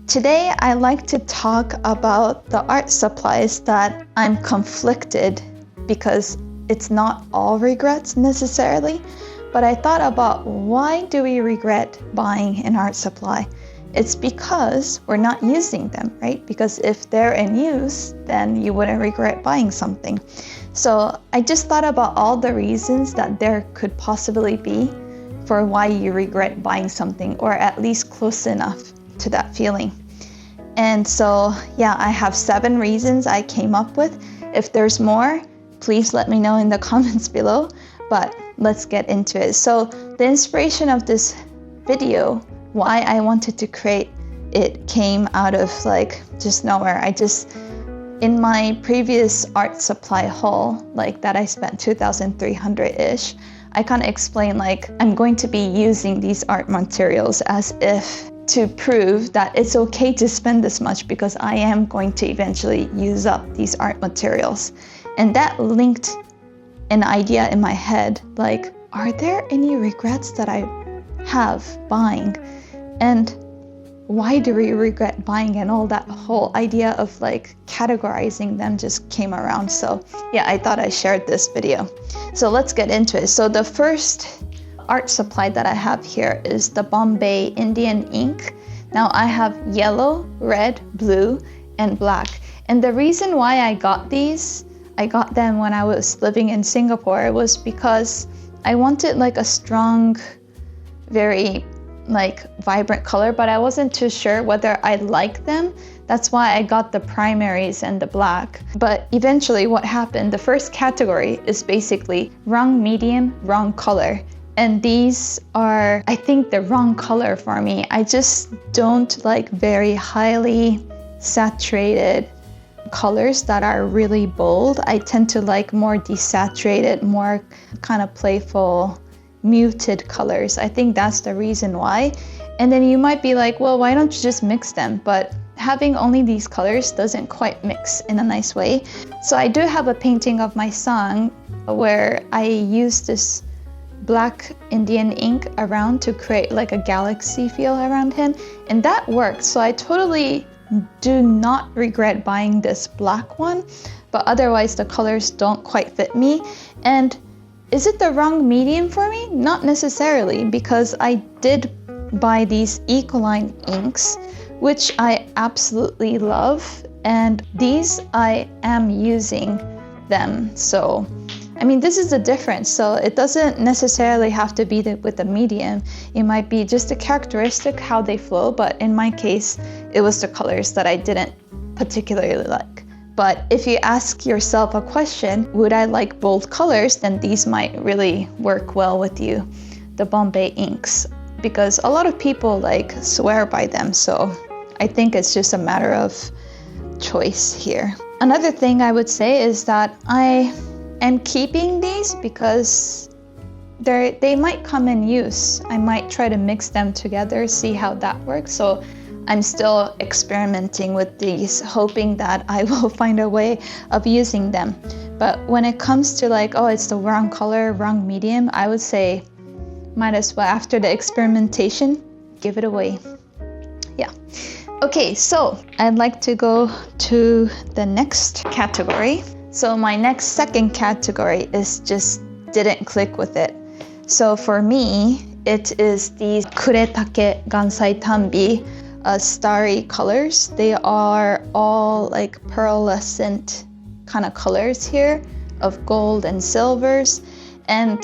Today, I like to talk about the art supplies that I'm conflicted because it's not all regrets necessarily, but I thought about why do we regret buying an art supply? It's because we're not using them, right? Because if they're in use, then you wouldn't regret buying something. So I just thought about all the reasons that there could possibly be for why you regret buying something, or at least close enough to that feeling. And so, yeah, I have 7 reasons I came up with. If there's more, please let me know in the comments below, but let's get into it. So the inspiration of this video, why I wanted to create it, came out of just nowhere. In my previous art supply haul, that I spent 2,300-ish, I kind of explained I'm going to be using these art materials as if to prove that it's okay to spend this much because I am going to eventually use up these art materials. And that linked an idea in my head, are there any regrets that I have buying? And why do we regret buying? And all that whole idea of categorizing them just came around. So yeah, I thought I shared this video. So let's get into it. So the first art supply that I have here is the Bombay Indian ink. Now I have yellow, red, blue, and black. And the reason why I got them when I was living in Singapore was because I wanted a strong, very vibrant color, but I wasn't too sure whether I like them. That's why I got the primaries and the black. But eventually what happened, the first category is basically wrong medium, wrong color. And these are, I think, the wrong color for me. I just don't like very highly saturated colors that are really bold. I tend to like more desaturated, more kind of playful, muted colors. I think that's the reason why. And then you might be like, well, why don't you just mix them? But having only these colors doesn't quite mix in a nice way. So I do have a painting of my son where I use this black Indian ink around to create a galaxy feel around him, and that worked. So I totally do not regret buying this black one, but otherwise the colors don't quite fit me. And is it the wrong medium for me? Not necessarily, because I did buy these Ecoline inks, which I absolutely love, and these I am using them. So I mean, this is the difference. So it doesn't necessarily have to be with the medium. It might be just a characteristic how they flow, but in my case, it was the colors that I didn't particularly like. But if you ask yourself a question, would I like bold colors, then these might really work well with you, the Bombay Inks, because a lot of people swear by them. So I think it's just a matter of choice here. Another thing I would say is that I am keeping these because they might come in use. I might try to mix them together, see how that works. So I'm still experimenting with these, hoping that I will find a way of using them. But when it comes to oh, it's the wrong color, wrong medium, I would say might as well, after the experimentation, give it away. Yeah. Okay, so I'd like to go to the next category. So my second category is just didn't click with it. So for me, it is these Kuretake Gansai Tambi starry colors. They are all pearlescent kind of colors here of gold and silvers. And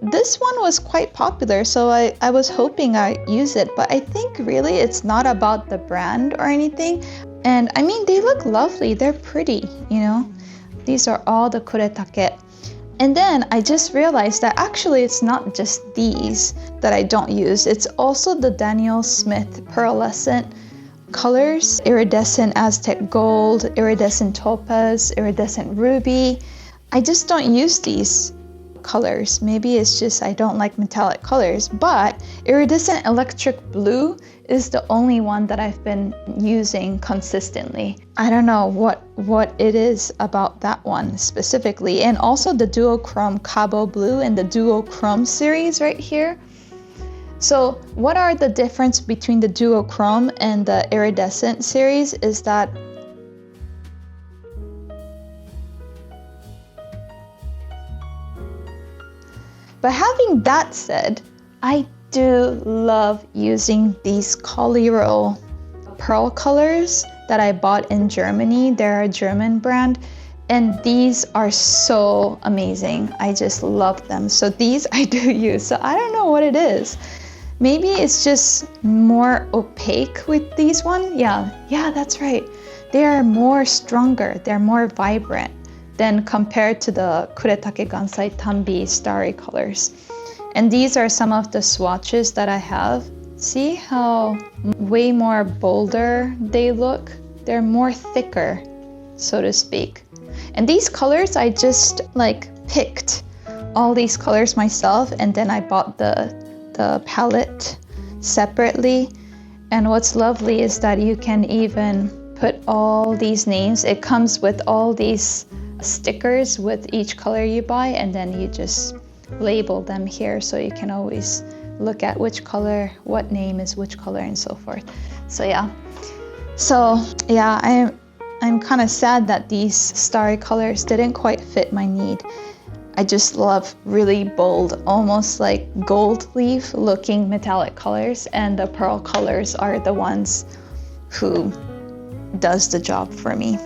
this one was quite popular, so I was hoping I'd use it, but I think really it's not about the brand or anything. And I mean, they look lovely, they're pretty, you know. These are all the Kuretake. And then I just realized that actually it's not just these that I don't use. It's also the Daniel Smith pearlescent colors, iridescent Aztec gold, iridescent topaz, iridescent ruby. I just don't use these colors. Maybe it's just I don't like metallic colors, but iridescent electric blue is the only one that I've been using consistently. I don't know what it is about that one specifically. And also the duochrome Cabo blue and the duochrome series right here. So what are the difference between the duochrome and the iridescent series is that but having that said, I do love using these Coliro pearl colors that I bought in Germany. They're a German brand, and these are so amazing. I just love them. So these I do use. So I don't know what it is. Maybe it's just more opaque with these one. Yeah, that's right. They are more stronger. They're more vibrant than compared to the Kuretake Gansai Tambi starry colors. And these are some of the swatches that I have. See how way more bolder they look? They're more thicker, so to speak. And these colors, I just like picked all these colors myself, and then I bought the palette separately. And what's lovely is that you can even put all these names. It comes with all these stickers with each color you buy, and then you just label them here so you can always look at which color, what name is which color, and so forth. So yeah, I'm kind of sad that these starry colors didn't quite fit my need. I just love really bold, almost like gold leaf looking metallic colors, and the pearl colors are the ones who does the job for me.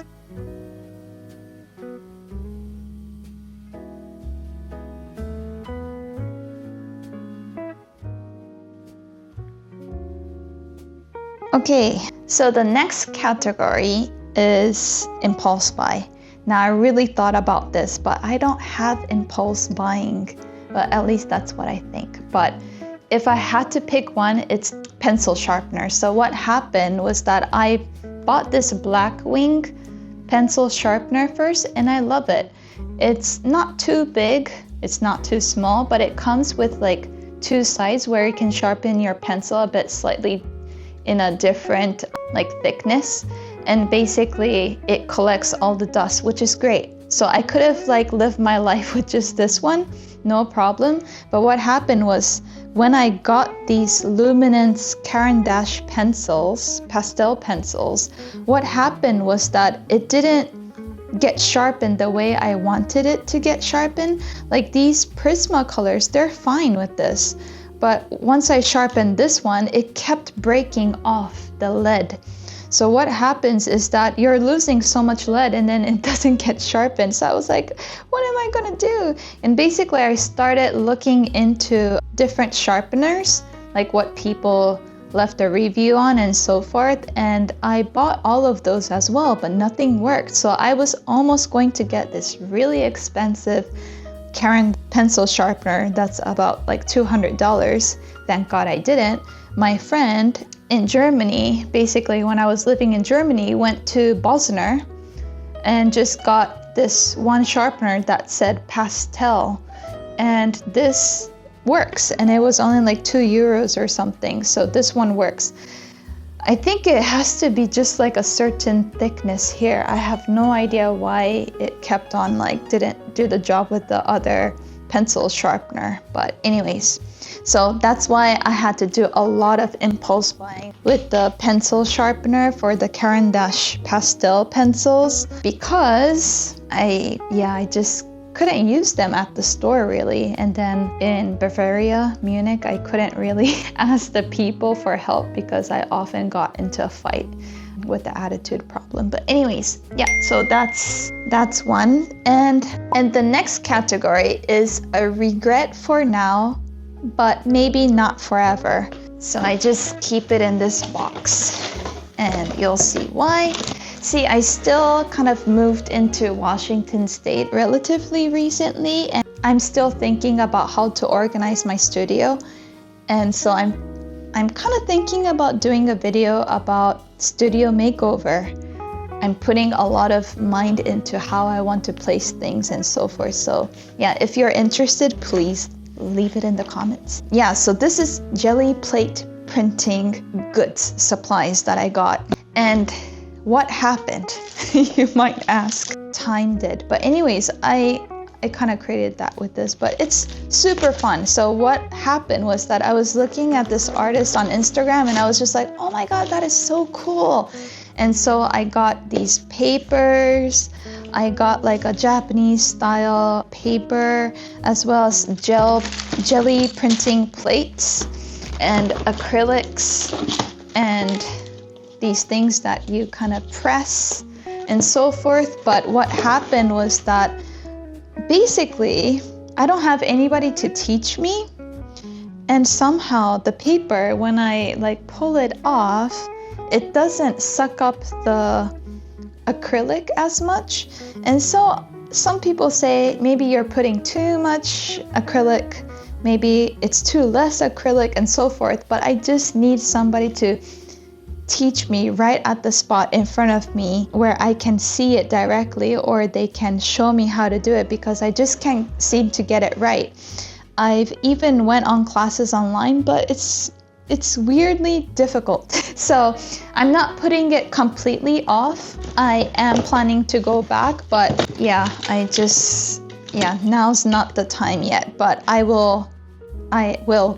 Okay, so the next category is impulse buy. Now I really thought about this, but I don't have impulse buying, but at least that's what I think. But if I had to pick one, it's pencil sharpener. So what happened was that I bought this Blackwing pencil sharpener first, and I love it. It's not too big, it's not too small, but it comes with like two sides where you can sharpen your pencil a bit slightly in a different like thickness, and basically it collects all the dust, which is great. So I could have like lived my life with just this one, no problem. But what happened was when I got these Luminance Caran d'Ache pencils, pastel pencils, what happened was that it didn't get sharpened the way I wanted it to get sharpened. Like these Prisma colors, they're fine with this. But once I sharpened this one, it kept breaking off the lead. So what happens is that you're losing so much lead and then it doesn't get sharpened. So I was like, what am I gonna do? And basically I started looking into different sharpeners, like what people left a review on and so forth. And I bought all of those as well, but nothing worked. So I was almost going to get this really expensive Caran pencil sharpener that's about like $200. Thank God I didn't. My friend in Germany, basically when I was living in Germany, went to Bosner and just got this one sharpener that said pastel, and this works, and it was only like €2 or something. So this one works. I think it has to be just like a certain thickness here. I have no idea why it kept on like didn't do the job with the other pencil sharpener. But anyways, so that's why I had to do a lot of impulse buying with the pencil sharpener for the Caran d'Ache pastel pencils, because I just couldn't use them at the store really. And then in Bavaria, Munich, I couldn't really ask the people for help because I often got into a fight with the attitude problem. But anyways, yeah, so that's one. And the next category is a regret for now, but maybe not forever. So I just keep it in this box and you'll see why. See, I still kind of moved into Washington State relatively recently, and I'm still thinking about how to organize my studio. And so I'm kind of thinking about doing a video about studio makeover. I'm putting a lot of mind into how I want to place things and so forth. So yeah, if you're interested, please leave it in the comments. Yeah, so this is jelly plate printing goods, supplies that I got. And what happened? You might ask. Time did. But anyways, I I kind of created that with this, but it's super fun. So what happened was that I was looking at this artist on Instagram and I was just like, oh my God, that is so cool. And so I got these papers, I got like a Japanese style paper, as well as jelly printing plates and acrylics and these things that you kind of press and so forth. But what happened was that basically I don't have anybody to teach me, and somehow the paper, when I like pull it off, it doesn't suck up the acrylic as much. And so some people say maybe you're putting too much acrylic, maybe it's too less acrylic and so forth, but I just need somebody to teach me right at the spot in front of me where I can see it directly, or they can show me how to do it, because I just can't seem to get it right. I've even went on classes online, but it's weirdly difficult. So I'm not putting it completely off. I am planning to go back, but now's not the time yet, but I will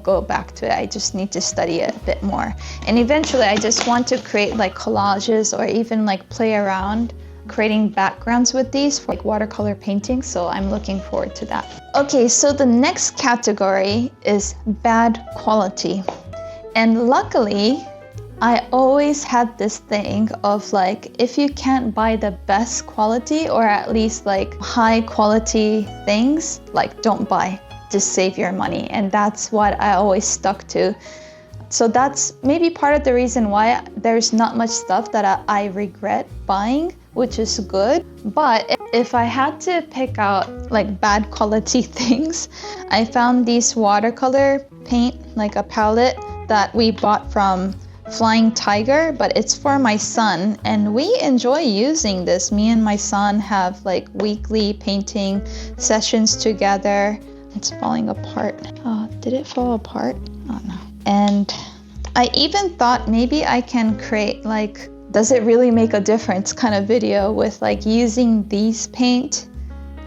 go back to it. I just need to study it a bit more. And eventually I just want to create like collages or even like play around creating backgrounds with these for like watercolor painting. So I'm looking forward to that. Okay, so the next category is bad quality. And luckily, I always had this thing of like, if you can't buy the best quality or at least like high quality things, like don't buy, just save your money. And that's what I always stuck to. So that's maybe part of the reason why there's not much stuff that I regret buying, which is good. But if I had to pick out like bad quality things, I found these watercolor paint, like a palette that we bought from Flying Tiger, but it's for my son and we enjoy using this. Me and my son have like weekly painting sessions together. It's falling apart. Oh, did it fall apart? Oh no. And I even thought maybe I can create like, does it really make a difference kind of video with like using these paint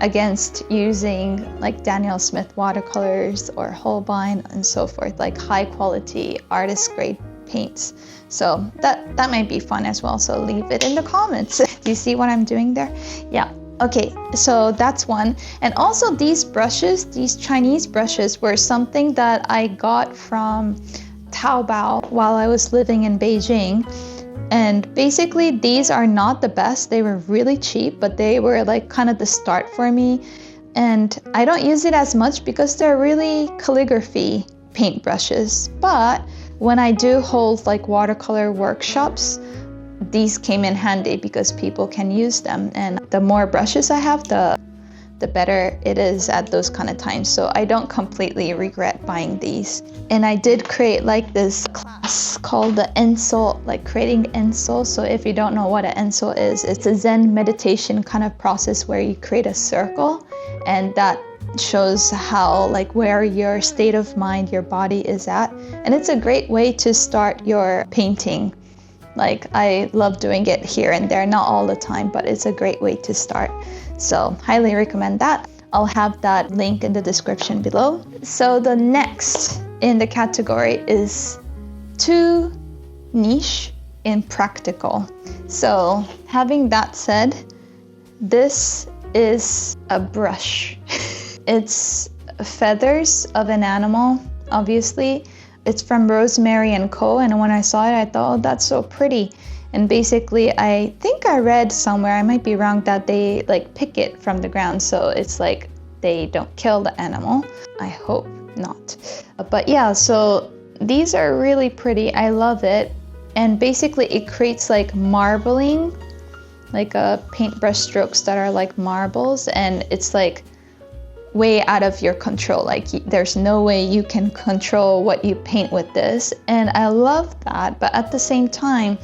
against using like Daniel Smith watercolors or Holbein and so forth, like high quality artist grade paints. So that might be fun as well. So leave it in the comments. Do you see what I'm doing there? Yeah. Okay, so that's one. And also these brushes, these Chinese brushes were something that I got from Taobao while I was living in Beijing. And basically these are not the best. They were really cheap, but they were like kind of the start for me. And I don't use it as much because they're really calligraphy paint brushes. But when I do hold like watercolor workshops, these came in handy because people can use them. And the more brushes I have, the better it is at those kind of times. So I don't completely regret buying these. And I did create like this class called the Enso, like creating Enso. So if you don't know what an Enso is, it's a Zen meditation kind of process where you create a circle, and that shows how like where your state of mind, your body is at. And it's a great way to start your painting. Like I love doing it here and there, not all the time, but it's a great way to start. So highly recommend that. I'll have that link in the description below. So the next in the category is too niche, impractical. So having that said, this is a brush. It's feathers of an animal, obviously. It's from Rosemary & Co. And when I saw it, I thought, oh, that's so pretty. And basically, I think I read somewhere, I might be wrong, that they like pick it from the ground. So it's like they don't kill the animal. I hope not. But yeah, so these are really pretty. I love it. And basically it creates like marbling, like paintbrush strokes that are like marbles. And it's like way out of your control. Like there's no way you can control what you paint with this. And I love that. But at the same time,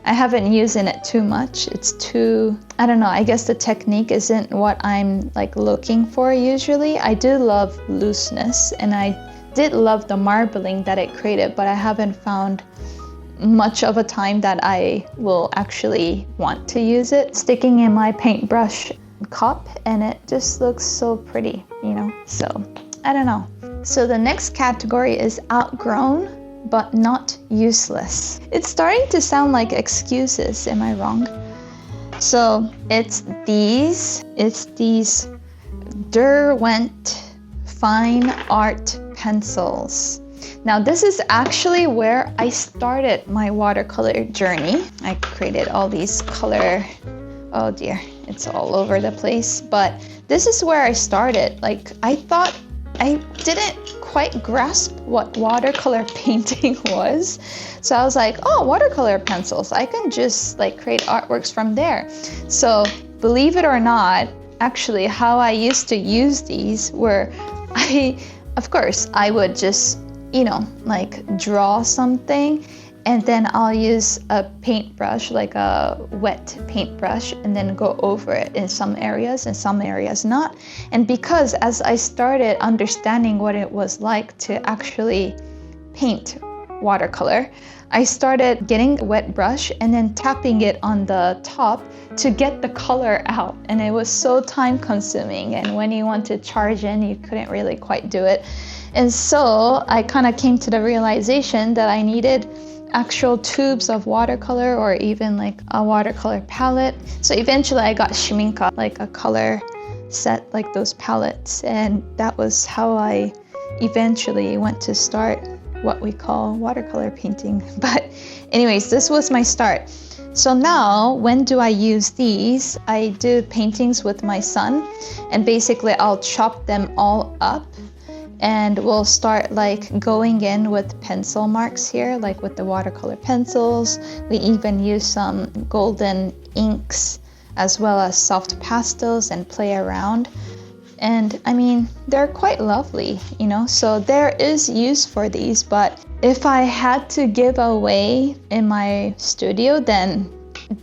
I haven't used it too much. It's too, I don't know, I guess the technique isn't what I'm like looking for usually. I do love looseness and I did love the marbling that it created, but I haven't found much of a time that I will actually want to use it. Sticking in my paintbrush cup and it just looks so pretty, you know? So I don't know. So the next category is outgrown but not useless. It's starting to sound like excuses, am I wrong? So it's these Derwent fine art pencils. Now this is actually where I started my watercolor journey. I created all these color, oh dear, it's all over the place, but this is where I started. Like, I thought I didn't quite grasp what watercolor painting was. So I was like, oh, watercolor pencils, I can just like create artworks from there. So believe it or not, actually how I used to use these were, of course, I would just, you know, like draw something and then I'll use a paintbrush, like a wet paintbrush, and then go over it in some areas and some areas not. And because as I started understanding what it was like to actually paint watercolor, I started getting a wet brush and then tapping it on the top to get the color out. And it was so time consuming. And when you want to charge in, you couldn't really quite do it. And so I kind of came to the realization that I needed actual tubes of watercolor or even like a watercolor palette. So eventually I got Shiminka, like a color set, like those palettes. And that was how I eventually went to start what we call watercolor painting. But anyways, this was my start. So now when do I use these? I do paintings with my son, and basically I'll chop them all up and we'll start like going in with pencil marks here, like with the watercolor pencils. We even use some golden inks as well as soft pastels and play around. And I mean, they're quite lovely, you know, so there is use for these. But if I had to give away in my studio, then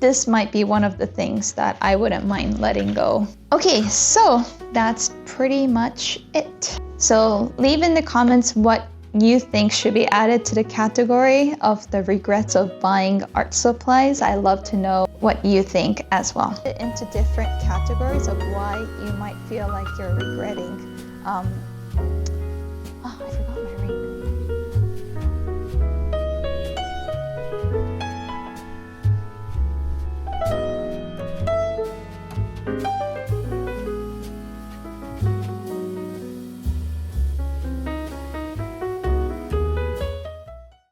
this might be one of the things that I wouldn't mind letting go. Okay, so that's pretty much it. So leave in the comments what you think should be added to the category of the regrets of buying art supplies. I love to know what you think as well. Into different categories of why you might feel like you're regretting. I forgot my